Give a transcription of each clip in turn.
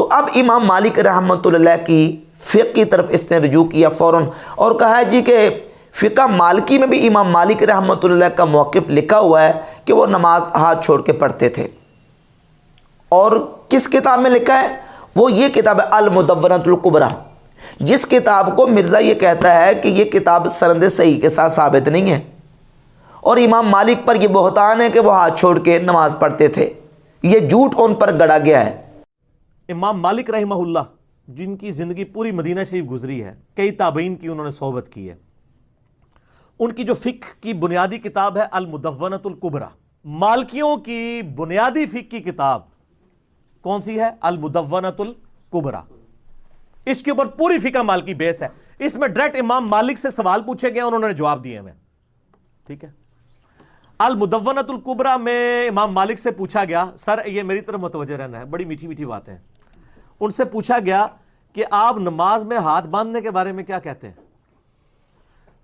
تو اب امام مالک رحمۃ اللہ کی فقہ کی طرف اس نے رجوع کیا فوراً اور کہا ہے جی کہ فقہ مالکی میں بھی امام مالک رحمۃ اللہ کا موقف لکھا ہوا ہے کہ وہ نماز ہاتھ چھوڑ کے پڑھتے تھے. اور کس کتاب میں لکھا ہے؟ وہ یہ کتاب ہے المدونۃ الکبریٰ، جس کتاب کو مرزا یہ کہتا ہے کہ یہ کتاب سند صحیح کے ساتھ ثابت نہیں ہے اور امام مالک پر یہ بہتان ہے کہ وہ ہاتھ چھوڑ کے نماز پڑھتے تھے. یہ جھوٹ ان پر گڑا گیا ہے. امام مالک رحمہ اللہ جن کی زندگی پوری مدینہ شریف گزری ہے، کئی تابعین کی انہوں نے صحبت کی ہے، ان کی جو فقہ کی بنیادی کتاب ہے المدونۃ الکبریٰ. مالکیوں کی بنیادی فقہ کی کتاب کون سی ہے؟ المدونۃ الکبریٰ. اس کے اوپر پوری فقہ مالکی بیس ہے. اس میں ڈائریکٹ امام مالک سے سوال پوچھے گئے، انہوں نے جواب دیے ہمیں. ٹھیک ہے. المدونۃ الکبریٰ میں امام مالک سے پوچھا گیا، سر یہ میری طرف متوجہ رہنا ہے، بڑی میٹھی میٹھی باتیں ہیں. ان سے پوچھا گیا کہ آپ نماز میں ہاتھ باندھنے کے بارے میں کیا کہتے ہیں؟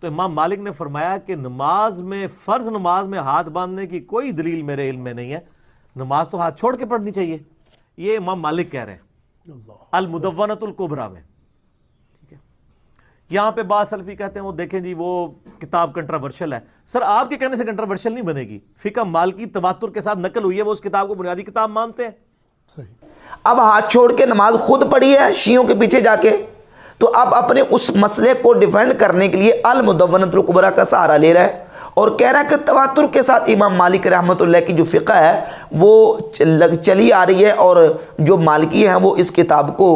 تو امام مالک نے فرمایا کہ نماز میں، فرض نماز میں ہاتھ باندھنے کی کوئی دلیل میرے علم میں نہیں ہے، نماز تو ہاتھ چھوڑ کے پڑھنی چاہیے. یہ امام مالک کہہ رہے ہیں المدونۃ الکبریٰ میں. ٹھیک ہے. یہاں پہ بعض سلفی کہتے ہیں وہ دیکھیں جی وہ کتاب کنٹراورشل ہے. سر آپ کے کہنے سے کنٹراورشل نہیں بنے گی، فقہ مالکی تواتر کے ساتھ نقل ہوئی ہے، وہ اس کتاب کو بنیادی کتاب مانتے ہیں. صحیح. اب ہاتھ چھوڑ کے نماز خود پڑھی ہے شیعوں کے پیچھے جا کے، تو اب اپنے اس مسئلے کو ڈیفینڈ کرنے کے لیے المدونۃ الکبریٰ کا سہارا لے رہا ہے اور کہہ رہا ہے کہ تواتر کے ساتھ امام مالک رحمۃ اللہ کی جو فقہ ہے وہ چلی آ رہی ہے اور جو مالکی ہیں وہ اس کتاب کو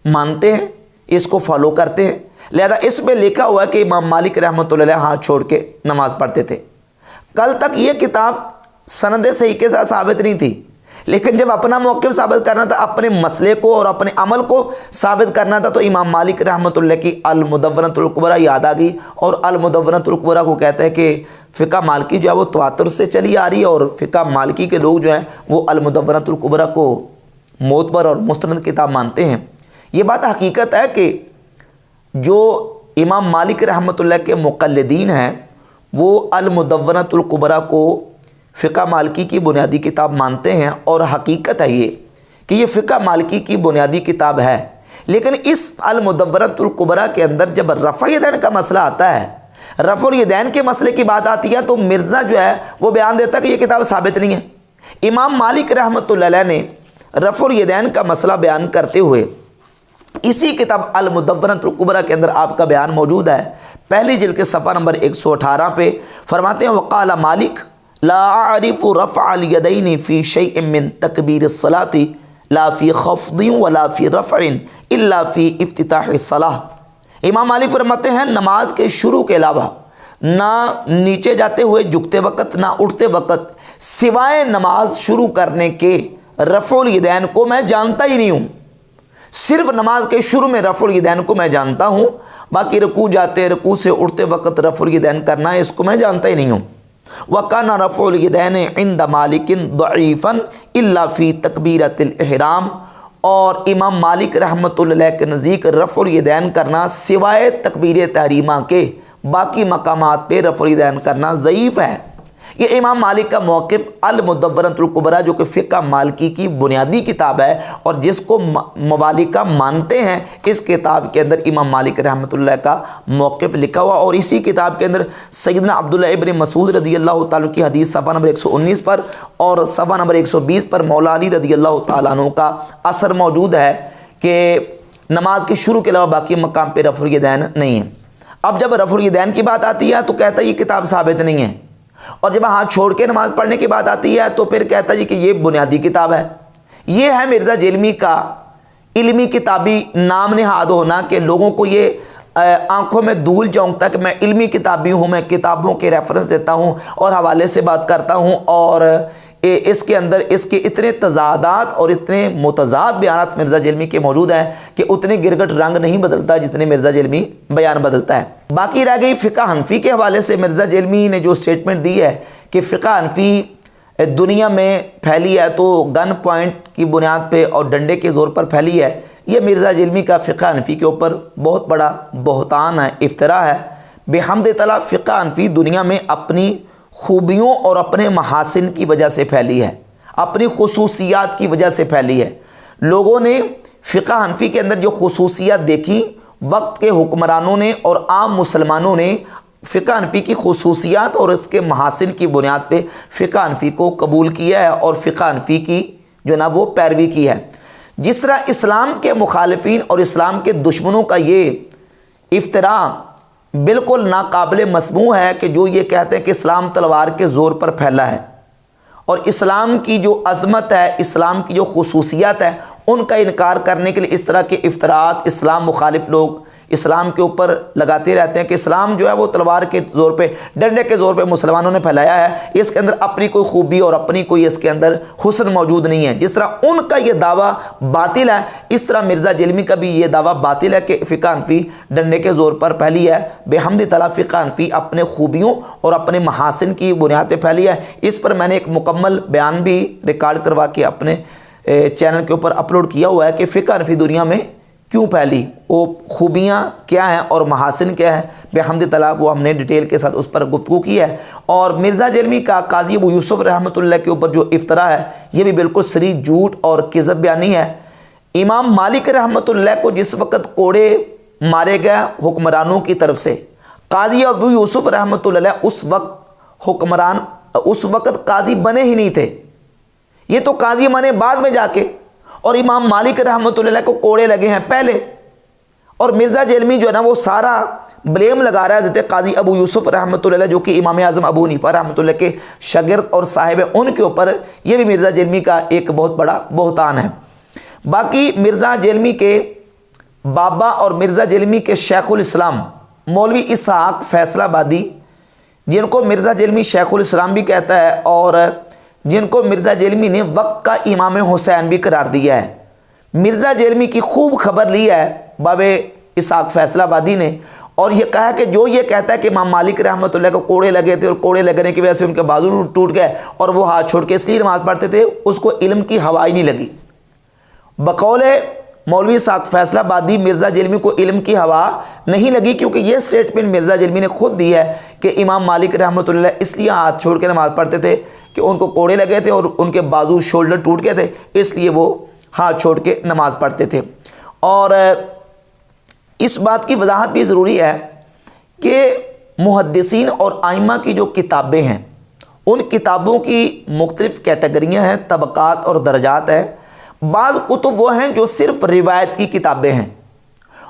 مانتے ہیں، اس کو فالو کرتے ہیں. لہذا اس میں لکھا ہوا ہے کہ امام مالک رحمۃ اللہ ہاتھ چھوڑ کے نماز پڑھتے تھے. کل تک یہ کتاب سند صحیح کے ساتھ ثابت نہیں تھی، لیکن جب اپنا موقف ثابت کرنا تھا، اپنے مسئلے کو اور اپنے عمل کو ثابت کرنا تھا، تو امام مالک رحمۃ اللہ کی المدونۃ الکبریٰ یاد آ گئی. اور المدونۃ الکبریٰ کو کہتے ہیں کہ فقہ مالکی جو ہے وہ تواتر سے چلی آ رہی ہے اور فقہ مالکی کے لوگ جو ہیں وہ المدونۃ الکبریٰ کو معتبر اور مستند کتاب مانتے ہیں. یہ بات حقیقت ہے کہ جو امام مالک رحمۃ اللہ کے مقلدین ہیں وہ المدونۃ الکبریٰ کو فقہ مالکی کی بنیادی کتاب مانتے ہیں، اور حقیقت ہے یہ کہ یہ فقہ مالکی کی بنیادی کتاب ہے. لیکن اس المدونۃ الکبریٰ کے اندر جب رفع الیدین کا مسئلہ آتا ہے، رفع الیدین کے مسئلے کی بات آتی ہے، تو مرزا جو ہے وہ بیان دیتا ہے کہ یہ کتاب ثابت نہیں ہے. امام مالک رحمۃ اللہ علیہ نے رفع الیدین کا مسئلہ بیان کرتے ہوئے اسی کتاب المدونۃ الکبریٰ کے اندر آپ کا بیان موجود ہے. پہلی جلد کے صفحہ نمبر 118 پہ فرماتے ہیں وقال مالک لا اعرف رفع الیدین فی شیء من تکبیر الصلاۃ لا فی خفض ولا فی رفع الا فی افتتاح الصلاۃ. امام مالک فرماتے ہیں نماز کے شروع کے علاوہ نہ نیچے جاتے ہوئے جھکتے وقت نہ اٹھتے وقت سوائے نماز شروع کرنے کے رفع الیدین کو میں جانتا ہی نہیں ہوں. صرف نماز کے شروع میں رفع الیدین کو میں جانتا ہوں، باقی رکوع جاتے رکوع سے اٹھتے وقت رفع الیدین کرنا ہے اس کو میں جانتا ہی نہیں ہوں. وَكَانَ رَفْعُ الْيَدَيْنِ عِنْدَ مَالِكٍ ضَعِيفًا إِلَّا فِي تَكْبِيرَةِ الْإِحْرَامِ. اور امام مالک رحمۃ اللہ کے نزدیک رفع الیدین کرنا سوائے تکبیر تحریمہ کے باقی مقامات پہ رفع الیدین کرنا ضعیف ہے. یہ امام مالک کا موقف المدونۃ الکبریٰ جو کہ فقہ مالکی کی بنیادی کتاب ہے اور جس کو ممالکہ مانتے ہیں، اس کتاب کے اندر امام مالک رحمۃ اللہ کا موقف لکھا ہوا. اور اسی کتاب کے اندر سیدنا عبداللہ ابن مسعود رضی اللہ تعالیٰ کی حدیث صفحہ نمبر 119 پر اور صفحہ نمبر 120 پر مولا علی رضی اللہ تعالیٰ عنہ کا اثر موجود ہے کہ نماز کے شروع کے علاوہ باقی مقام پہ رفع الیدین نہیں ہے. اب جب رفع الیدین کی بات آتی ہے تو کہتا ہے یہ کتاب ثابت نہیں ہے، اور جب ہاتھ چھوڑ کے نماز پڑھنے کی بات آتی ہے تو پھر کہتا ہے کہ یہ بنیادی کتاب ہے. یہ ہے مرزا جیلمی کا علمی کتابی نام نہاد ہونا کہ لوگوں کو یہ آنکھوں میں دھول چونکتا کہ میں علمی کتابی ہوں، میں کتابوں کے ریفرنس دیتا ہوں اور حوالے سے بات کرتا ہوں، اور اس کے اندر اس کے اتنے تضادات اور اتنے متضاد بیانات مرزا جیلمی کے موجود ہیں کہ اتنے گرگٹ رنگ نہیں بدلتا جتنے مرزا جیلمی بیان بدلتا ہے. باقی رہ گئی فقہ حنفی کے حوالے سے مرزا جیلمی نے جو سٹیٹمنٹ دی ہے کہ فقہ حنفی دنیا میں پھیلی ہے تو گن پوائنٹ کی بنیاد پہ اور ڈنڈے کے زور پر پھیلی ہے. یہ مرزا جیلمی کا فقہ حنفی کے اوپر بہت بڑا بہتان ہے، افتراء ہے. بحمد تعالیٰ فقہ حنفی دنیا میں اپنی خوبیوں اور اپنے محاسن کی وجہ سے پھیلی ہے، اپنی خصوصیات کی وجہ سے پھیلی ہے. لوگوں نے فقہ حنفی کے اندر جو خصوصیات دیکھی وقت کے حکمرانوں نے اور عام مسلمانوں نے فقہ حنفی کی خصوصیات اور اس کے محاسن کی بنیاد پہ فقہ حنفی کو قبول کیا ہے اور فقہ حنفی کی جو نا وہ پیروی کی ہے۔ جس طرح اسلام کے مخالفین اور اسلام کے دشمنوں کا یہ افتراء بالکل ناقابل مسموع ہے کہ جو یہ کہتے ہیں کہ اسلام تلوار کے زور پر پھیلا ہے اور اسلام کی جو عظمت ہے، اسلام کی جو خصوصیات ہے، ان کا انکار کرنے کے لیے اس طرح کے افتراءات اسلام مخالف لوگ اسلام کے اوپر لگاتے رہتے ہیں کہ اسلام جو ہے وہ تلوار کے زور پہ، ڈنڈے کے زور پہ مسلمانوں نے پھیلایا ہے، اس کے اندر اپنی کوئی خوبی اور اپنی کوئی اس کے اندر حسن موجود نہیں ہے۔ جس طرح ان کا یہ دعویٰ باطل ہے، اس طرح مرزا جیلمی کا بھی یہ دعویٰ باطل ہے کہ فقہ حنفی ڈنڈے کے زور پر پھیلی ہے۔ بحمد تعالیٰ فقہ حنفی اپنے خوبیوں اور اپنے محاسن کی بنیاد پہ پھیلی ہے۔ اس پر میں نے ایک مکمل بیان بھی ریکارڈ کروا کے اپنے چینل کے اوپر اپلوڈ کیا ہوا ہے کہ فقہ حنفی دنیا میں کیوں پھیلی، وہ خوبیاں کیا ہیں اور محاسن کیا ہیں، بحمد تعالیٰ وہ ہم نے ڈیٹیل کے ساتھ اس پر گفتگو کی ہے۔ اور مرزا جیلمی کا قاضی ابو یوسف رحمۃ اللہ کے اوپر جو افتراء ہے یہ بھی بالکل صریح جھوٹ اور کذب بیانی ہے۔ امام مالک رحمۃ اللہ کو جس وقت کوڑے مارے گئے حکمرانوں کی طرف سے، قاضی ابو یوسف رحمۃ اللہ اس وقت حکمران، اس وقت قاضی بنے ہی نہیں تھے، یہ تو قاضی بنے بعد میں جا کے، اور امام مالک رحمۃ اللہ کو کوڑے لگے ہیں پہلے، اور مرزا جیلمی جو ہے نا وہ سارا بلیم لگا رہا ہے حضرت قاضی ابو یوسف رحمۃ اللہ جو کہ امام اعظم ابو حنیفہ رحمۃ اللہ کے شاگرد اور صاحب ہیں، ان کے اوپر۔ یہ بھی مرزا جیلمی کا ایک بہت بڑا بہتان ہے۔ باقی مرزا جیلمی کے بابا اور مرزا جیلمی کے شیخ الاسلام مولوی اسحاق فیصل آبادی، جن کو مرزا جیلمی شیخ الاسلام بھی کہتا ہے اور جن کو مرزا جیلمی نے وقت کا امام حسین بھی قرار دیا ہے، مرزا جیلمی کی خوب خبر لی ہے باب اسحاق فیصل آبادی نے، اور یہ کہا کہ جو یہ کہتا ہے کہ امام مالک رحمۃ اللہ کو کوڑے لگے تھے اور کوڑے لگنے کی وجہ سے ان کے بازو ٹوٹ گئے اور وہ ہاتھ چھوڑ کے اس لیے نماز پڑھتے تھے، اس کو علم کی ہوا ہی نہیں لگی۔ بقول مولوی اسحاق فیصل آبادی مرزا جیلمی کو علم کی ہوا نہیں لگی، کیونکہ یہ سٹیٹمنٹ مرزا جیلمی نے خود دی ہے کہ امام مالک رحمۃ اللہ اس لیے ہاتھ چھوڑ کے نماز پڑھتے تھے کہ ان کو کوڑے لگے تھے اور ان کے بازو شولڈر ٹوٹ گئے تھے، اس لیے وہ ہاتھ چھوڑ کے نماز پڑھتے تھے۔ اور اس بات کی وضاحت بھی ضروری ہے کہ محدثین اور ائمہ کی جو کتابیں ہیں ان کتابوں کی مختلف کیٹیگریاں ہیں، طبقات اور درجات ہیں۔ بعض کتب وہ ہیں جو صرف روایت کی کتابیں ہیں،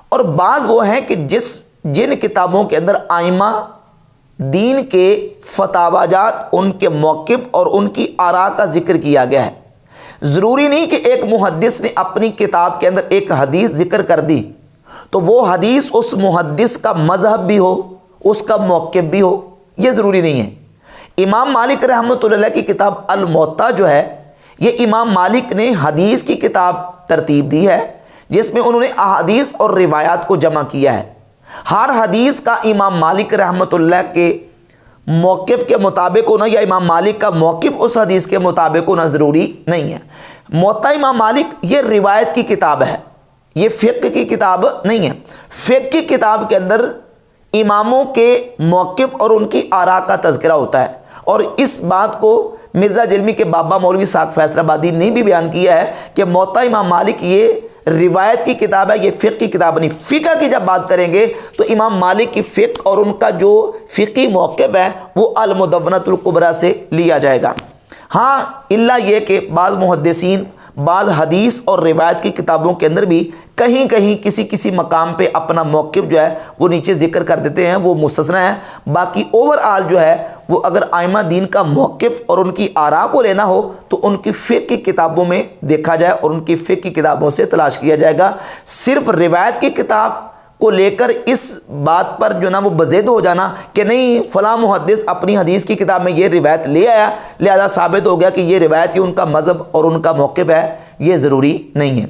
اور بعض وہ ہیں کہ جن کتابوں کے اندر ائمہ دین کے فتاوی جات، ان کے موقف اور ان کی آراء کا ذکر کیا گیا ہے۔ ضروری نہیں کہ ایک محدث نے اپنی کتاب کے اندر ایک حدیث ذکر کر دی تو وہ حدیث اس محدث کا مذہب بھی ہو، اس کا موقف بھی ہو، یہ ضروری نہیں ہے۔ امام مالک رحمۃ اللہ کی کتاب الموطا جو ہے، یہ امام مالک نے حدیث کی کتاب ترتیب دی ہے جس میں انہوں نے احادیث اور روایات کو جمع کیا ہے۔ ہر حدیث کا امام مالک رحمۃ اللہ کے موقف کے مطابق ہونا یا امام مالک کا موقف اس حدیث کے مطابق ہونا ضروری نہیں ہے۔ موطا امام مالک یہ روایت کی کتاب ہے، یہ فقہ کی کتاب نہیں ہے۔ فقہ کی کتاب کے اندر اماموں کے موقف اور ان کی آراء کا تذکرہ ہوتا ہے، اور اس بات کو مرزا جیلمی کے بابا مولوی اسحاق فیصل آبادی نے بھی بیان کیا ہے کہ موطا امام مالک یہ روایت کی کتاب ہے، یہ فقہ کی کتاب نہیں۔ فقہ کی جب بات کریں گے تو امام مالک کی فقہ اور ان کا جو فقہی موقف ہے وہ المدونۃ الکبریٰ سے لیا جائے گا۔ ہاں الا یہ کہ بعض محدثین بعض حدیث اور روایت کی کتابوں کے اندر بھی کہیں کہیں کسی مقام پہ اپنا موقف جو ہے وہ نیچے ذکر کر دیتے ہیں، وہ مستثنی ہے۔ باقی اوور آل جو ہے وہ اگر ائمہ دین کا موقف اور ان کی آراء کو لینا ہو تو ان کی فقہ کی کتابوں میں دیکھا جائے اور ان کی فقہ کی کتابوں سے تلاش کیا جائے گا۔ صرف روایت کی کتاب کو لے کر اس بات پر جو نا وہ بضد ہو جانا کہ نہیں فلاں محدث اپنی حدیث کی کتاب میں یہ روایت لے آیا لہذا ثابت ہو گیا کہ یہ روایت ہی ان کا مذہب اور ان کا موقف ہے، یہ ضروری نہیں ہے۔